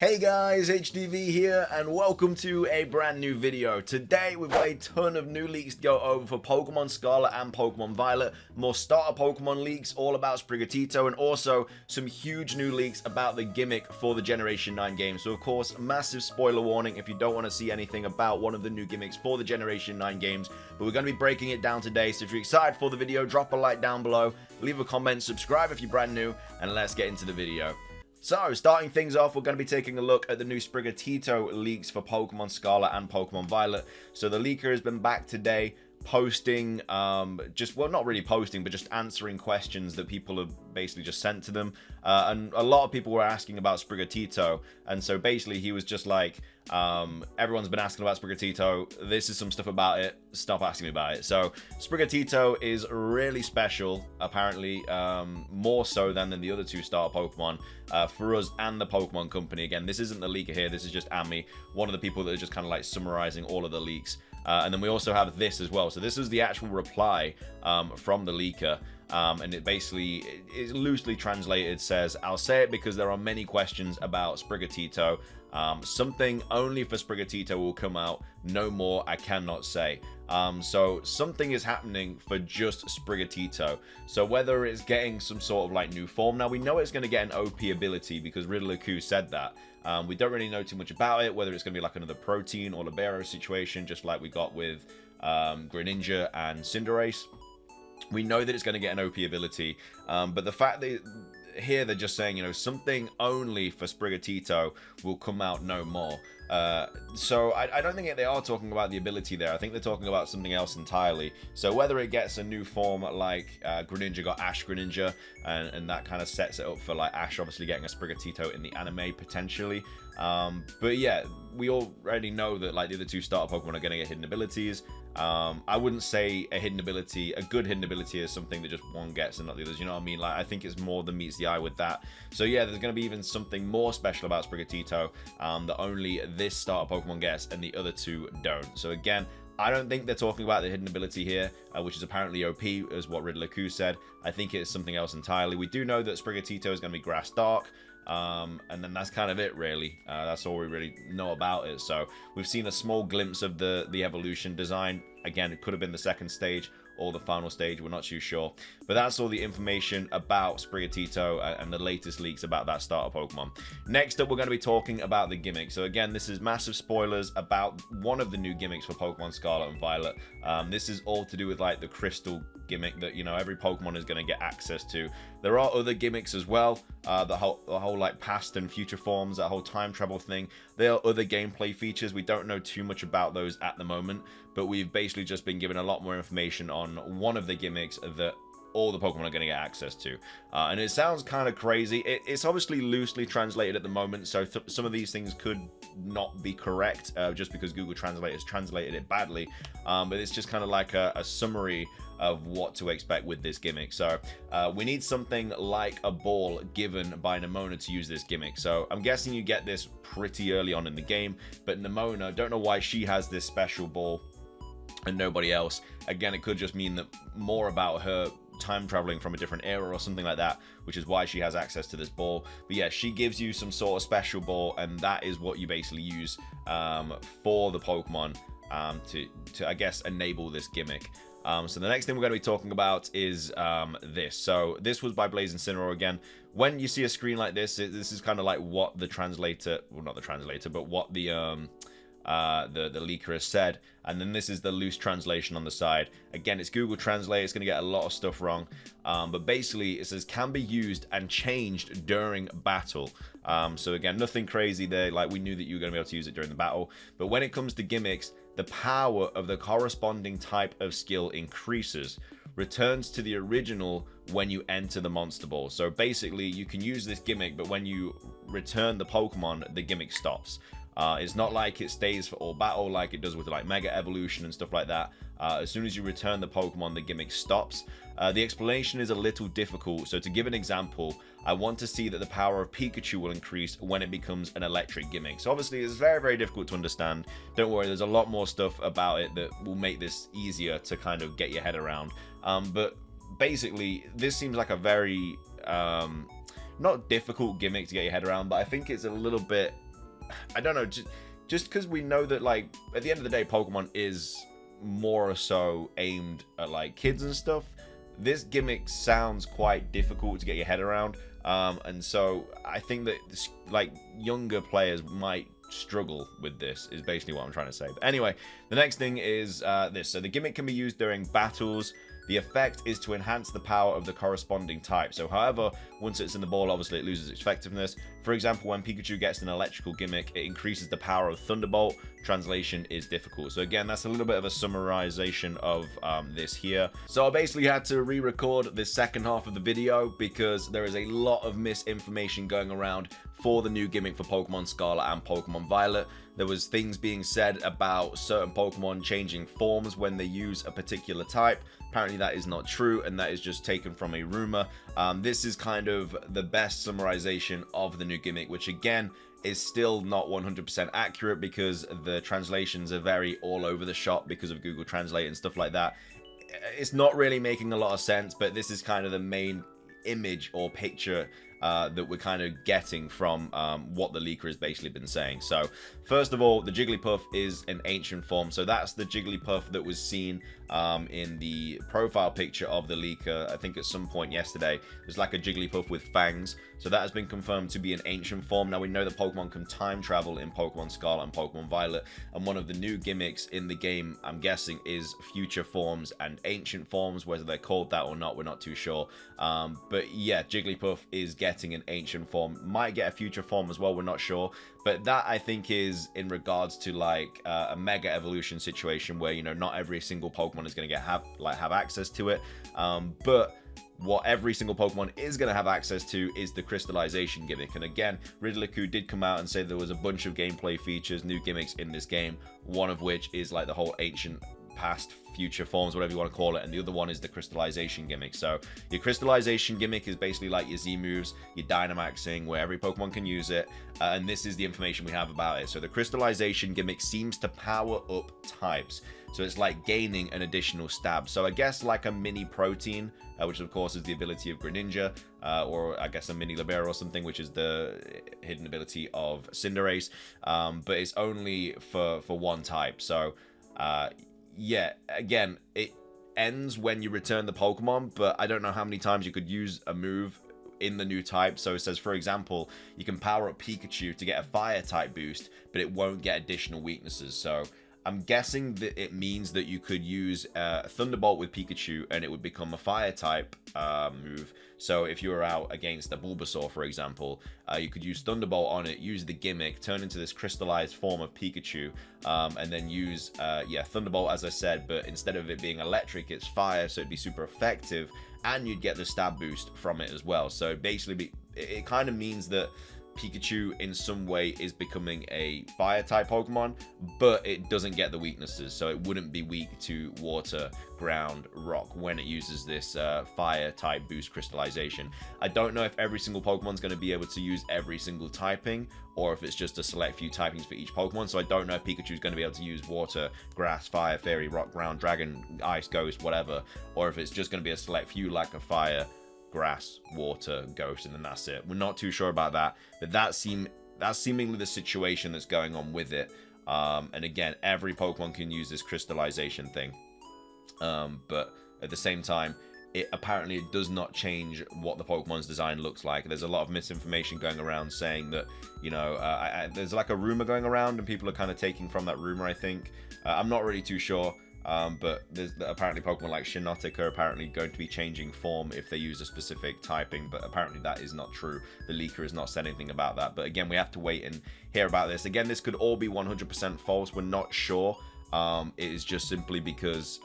Hey guys, HDvee here, and welcome to a brand new video. Today we've got a ton of new leaks to go over for Pokemon Scarlet and Pokemon Violet, more starter Pokemon leaks all about Sprigatito, and also some huge new leaks about the gimmick for the Generation 9 game. So of course, massive spoiler warning if you don't want to see anything about one of the new gimmicks for the Generation 9 games, but we're going to be breaking it down today. So if you're excited for the video, drop a like down below, leave a comment, subscribe if you're brand new, and let's get into the video. So, starting things off, we're going to be taking a look at the new Sprigatito leaks for Pokemon Scarlet and Pokemon Violet. So the leaker has been back today posting, well, not really posting, but just answering questions that people have basically just sent to them. And a lot of people were asking about Sprigatito. And so basically he was just like, everyone's been asking about Sprigatito. This is some stuff about it. Stop asking me about it. So Sprigatito is really special, apparently, more so than the other two starter Pokemon for us and the Pokemon Company. Again, this isn't the leaker here. This is just Ami, one of the people that are just kind of like summarizing all of the leaks. And then we also have this as well. So this is the actual reply from the leaker. And it basically is loosely translated, says, "I'll say it because there are many questions about Sprigatito. Something only for Sprigatito will come out. No more I cannot say." So something is happening for just Sprigatito. So whether it's getting some sort of like new form, now we know it's going to get an OP ability because Riddler-Q said that. We don't really know too much about it, whether it's going to be like another Protein or Libero situation, just like we got with Greninja and Cinderace. We know that it's going to get an OP ability, but the fact that here they're just saying, you know, something only for Sprigatito will come out no more. So I don't think they are talking about the ability there. I think they're talking about something else entirely. So whether it gets a new form like Greninja got Ash Greninja, and that kind of sets it up for like Ash obviously getting a Sprigatito in the anime potentially. But yeah, we already know that like the other two starter Pokemon are going to get hidden abilities. I wouldn't say a good hidden ability is something that just one gets and not the others, you know what I mean? Like, I think it's more than meets the eye with that. So yeah, there's going to be even something more special about Sprigatito that only this starter Pokemon gets and the other two don't. So again, I don't think they're talking about the hidden ability here, which is apparently OP, is what Riddler-Q said. I think it's something else entirely. We do know that Sprigatito is going to be Grass Dark. And then that's kind of it, really. That's all we really know about it. So we've seen a small glimpse of the evolution design. Again, it could have been the second stage or the final stage, we're not too sure. But that's all the information about Sprigatito and the latest leaks about that starter Pokemon. Next up, we're going to be talking about the gimmick. So again, this is massive spoilers about one of the new gimmicks for Pokemon Scarlet and Violet. This is all to do with like the crystal gimmick that, you know, every Pokemon is going to get access to. There are other gimmicks as well, the whole like past and future forms, that whole time travel thing. There are other gameplay features. We don't know too much about those at the moment, but we've basically just been given a lot more information on one of the gimmicks that all the Pokemon are going to get access to. And it sounds kind of crazy. It's obviously loosely translated at the moment, so some of these things could not be correct just because Google Translate has translated it badly. But it's just kind of like a summary of what to expect with this gimmick. So we need something like a ball given by Nemona to use this gimmick. So I'm guessing you get this pretty early on in the game, but Nemona, don't know why she has this special ball and nobody else. Again, it could just mean that more about her time traveling from a different era or something like that, which is why she has access to this ball. But yeah, she gives you some sort of special ball, and that is what you basically use for the Pokemon to I guess enable this gimmick. So the next thing we're going to be talking about is this. So this was by Blaze Incineroar again. When you see a screen like this, this is kind of like what the translator, well, not the translator, but what the leaker has said, and then this is the loose translation on the side. Again, it's Google Translate, it's going to get a lot of stuff wrong, but basically it says can be used and changed during battle. So again, nothing crazy there, like we knew that you were going to be able to use it during the battle, but when it comes to gimmicks, the power of the corresponding type of skill increases, returns to the original when you enter the monster ball. So basically you can use this gimmick, but when you return the Pokemon, the gimmick stops. It's not like it stays for all battle like it does with like Mega Evolution and stuff like that. As soon as you return the Pokemon, the gimmick stops. The explanation is a little difficult, so to give an example, I want to see that the power of Pikachu will increase when it becomes an electric gimmick. So obviously it's very, very difficult to understand. Don't worry, there's a lot more stuff about it that will make this easier to kind of get your head around. But basically, this seems like a very, not difficult gimmick to get your head around, but I think it's a little bit I don't know, just because we know that, like, at the end of the day, Pokemon is more or so aimed at, like, kids and stuff. This gimmick sounds quite difficult to get your head around, and so I think that this, like, younger players might struggle with this, is basically what I'm trying to say. But anyway, the next thing is this. So the gimmick can be used during battles. The effect is to enhance the power of the corresponding type. So however, once it's in the ball, obviously it loses its effectiveness. For example, when Pikachu gets an electrical gimmick, it increases the power of Thunderbolt. Translation is difficult. So again, that's a little bit of a summarization of this here. So I basically had to re-record this second half of the video because there is a lot of misinformation going around for the new gimmick for Pokemon Scarlet and Pokemon Violet. There was things being said about certain Pokemon changing forms when they use a particular type. Apparently that is not true, and that is just taken from a rumor. This is kind of the best summarization of the new gimmick, which again is still not 100% accurate because the translations are very all over the shop because of Google Translate and stuff like that. It's not really making a lot of sense, but this is kind of the main image or picture that we're kind of getting from what the leaker has basically been saying. So first of all, the Jigglypuff is an ancient form. So that's the Jigglypuff that was seen in the profile picture of the leaker, I think at some point yesterday. There's like a Jigglypuff with fangs. So that has been confirmed to be an ancient form. Now we know that Pokemon can time travel in Pokemon Scarlet and Pokemon Violet, and one of the new gimmicks in the game, I'm guessing, is future forms and ancient forms. Whether they're called that or not, we're not too sure. But yeah, Jigglypuff is getting an ancient form. Might get a future form as well, we're not sure. But that, I think, is in regards to like a mega evolution situation where, you know, not every single Pokemon is going to have access to it. But what every single Pokemon is going to have access to is the crystallization gimmick. And again, Riddler-Q did come out and say there was a bunch of gameplay features, new gimmicks in this game, one of which is like the whole ancient, past, future forms, whatever you want to call it, and the other one is the crystallization gimmick. So your crystallization gimmick is basically like your Z moves, your Dynamaxing, where every Pokemon can use it, and this is the information we have about it. So the crystallization gimmick seems to power up types, so it's like gaining an additional stab. So I guess like a mini protein, which of course is the ability of Greninja, or I guess a mini Libero or something, which is the hidden ability of Cinderace, but it's only for one type. So yeah, again, it ends when you return the Pokemon, but I don't know how many times you could use a move in the new type. So it says, for example, you can power up Pikachu to get a fire type boost, but it won't get additional weaknesses. So I'm guessing that it means that you could use Thunderbolt with Pikachu and it would become a fire type move. So if you were out against a Bulbasaur, for example, you could use Thunderbolt on it, use the gimmick, turn into this crystallized form of Pikachu, and then use, yeah, Thunderbolt, as I said, but instead of it being electric, it's fire, so it'd be super effective, and you'd get the stab boost from it as well. So basically, it kind of means that Pikachu in some way is becoming a fire type Pokemon, but it doesn't get the weaknesses, so it wouldn't be weak to water, ground, rock when it uses this fire type boost crystallization. I don't know if every single Pokemon's going to be able to use every single typing, or if it's just a select few typings for each Pokemon. So I don't know if Pikachu's going to be able to use water, grass, fire, fairy, rock, ground, dragon, ice, ghost, whatever, or if it's just going to be a select few like a fire, grass, water, ghost, and then that's it. We're not too sure about that, but that's seemingly the situation that's going on with it. And again, every Pokemon can use this crystallization thing, but at the same time, it does not change what the Pokemon's design looks like. There's a lot of misinformation going around saying that, you know, there's like a rumor going around and people are kind of taking from that rumor, I think. I'm not really too sure. But there's apparently Pokemon like Shiinotic are apparently going to be changing form if they use a specific typing, but apparently that is not true. The leaker has not said anything about that, but again, we have to wait and hear about this. Again, this could all be 100% false. We're not sure. It is just simply because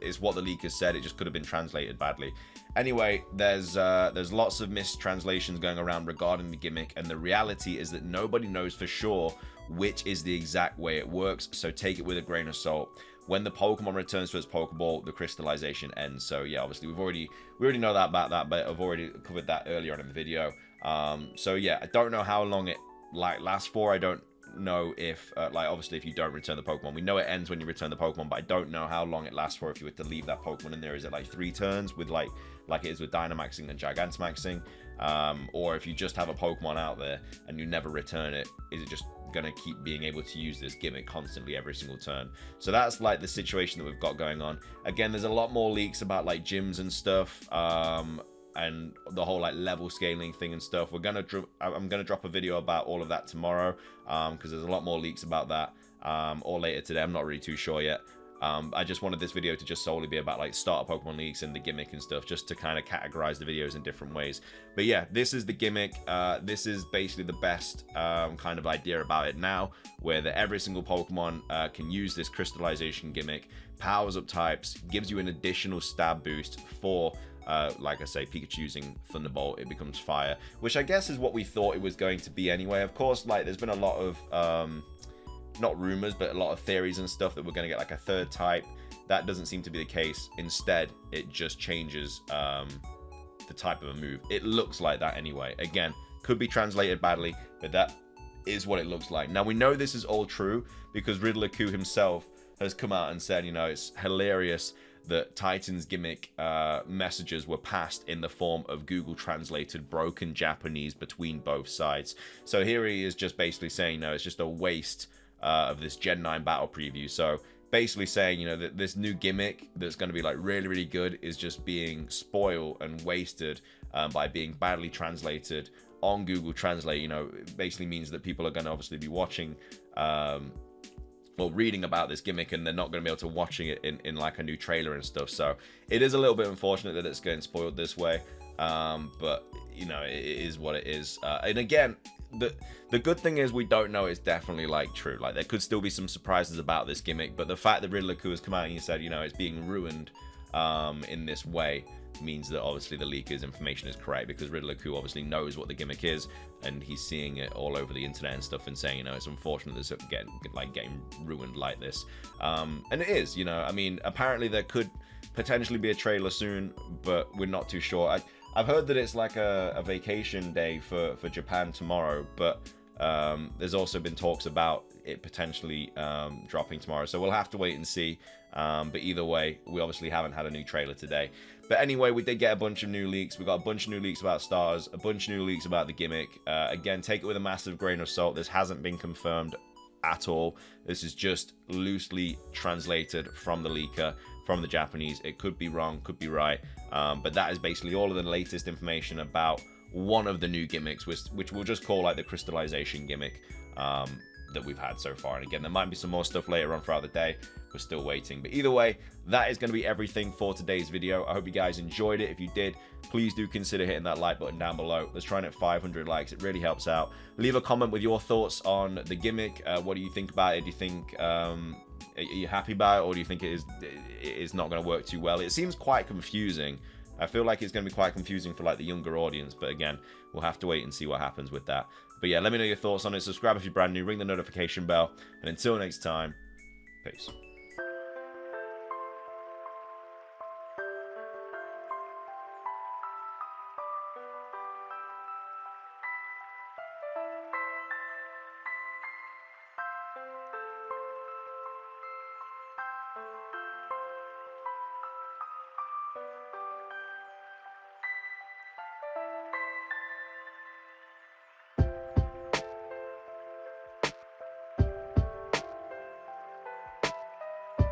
it's what the leaker said. It just could have been translated badly. Anyway, there's lots of mistranslations going around regarding the gimmick, and the reality is that nobody knows for sure which is the exact way it works, so take it with a grain of salt. When the Pokemon returns to its Pokeball, the crystallization ends. So yeah, obviously we already know that about that, but I've already covered that earlier on in the video. So yeah, I don't know how long it lasts for. I don't know if like obviously if you don't return the Pokemon, we know it ends when you return the Pokemon, but I don't know how long it lasts for if you were to leave that Pokemon in there. Is it like 3 turns with like it is with Dynamaxing and Gigantamaxing, or if you just have a Pokemon out there and you never return it, is it just gonna keep being able to use this gimmick constantly every single turn. So that's like the situation that we've got going on. Again, there's a lot more leaks about like gyms and stuff, and the whole like level scaling thing and stuff. I'm gonna drop a video about all of that tomorrow, because there's a lot more leaks about that, or later today. I'm not really too sure yet. I just wanted this video to just solely be about like starter Pokemon leaks and the gimmick and stuff, just to kind of categorize the videos in different ways. But yeah, this is the gimmick. This is basically the best kind of idea about it now, where every single Pokemon can use this crystallization gimmick, powers up types, gives you an additional stab boost for like I say, Pikachu using Thunderbolt, it becomes fire, which I guess is what we thought it was going to be anyway. Of course, like there's been a lot of not rumors, but a lot of theories and stuff that we're going to get like a third type. That doesn't seem to be the case. Instead, it just changes the type of a move. It looks like that anyway. Again, could be translated badly, but that is what it looks like. Now, we know this is all true because Riddler-Coup himself has come out and said, you know, it's hilarious that Titan's gimmick messages were passed in the form of Google translated broken Japanese between both sides. So here he is just basically saying, no, it's just a waste of this Gen 9 battle preview. So basically saying, you know, that this new gimmick that's going to be like really, really good is just being spoiled and wasted by being badly translated on Google Translate. You know, it basically means that people are going to obviously be watching well, reading about this gimmick, and they're not going to be able to watching it in like a new trailer and stuff. So it is a little bit unfortunate that it's getting spoiled this way, but you know, it is what it is. And again, the good thing is we don't know it's definitely like true. Like there could still be some surprises about this gimmick, but the fact that Riddler-Coup has come out and he said, you know, it's being ruined in this way means that obviously the leaker's information is correct, because Riddler-Coup obviously knows what the gimmick is, and he's seeing it all over the internet and stuff and saying, you know, it's unfortunate that it's getting ruined like this. And it is, you know, I mean, apparently there could potentially be a trailer soon, but we're not too sure. I've heard that it's like a vacation day for Japan tomorrow, but there's also been talks about it potentially dropping tomorrow, so we'll have to wait and see. But either way, we obviously haven't had a new trailer today. But anyway, we did get a bunch of new leaks. We got a bunch of new leaks about stars, a bunch of new leaks about the gimmick. Again, take it with a massive grain of salt. This hasn't been confirmed at all. This is just loosely translated from the leaker, from the Japanese. It could be wrong, could be right, but that is basically all of the latest information about one of the new gimmicks, which we'll just call like the crystallization gimmick that we've had so far. And again, there might be some more stuff later on throughout the day. We're still waiting, but either way, that is going to be everything for today's video. I hope you guys enjoyed it. If you did, please do consider hitting that like button down below. Let's try and hit 500 likes. It really helps out. Leave a comment with your thoughts on the gimmick. What do you think about it? Do you think are you happy about it, or do you think it is not going to work too well? It seems quite confusing. I feel like it's going to be quite confusing for like the younger audience, but again, we'll have to wait and see what happens with that. But yeah, let me know your thoughts on it. Subscribe if you're brand new, ring the notification bell, and until next time, peace.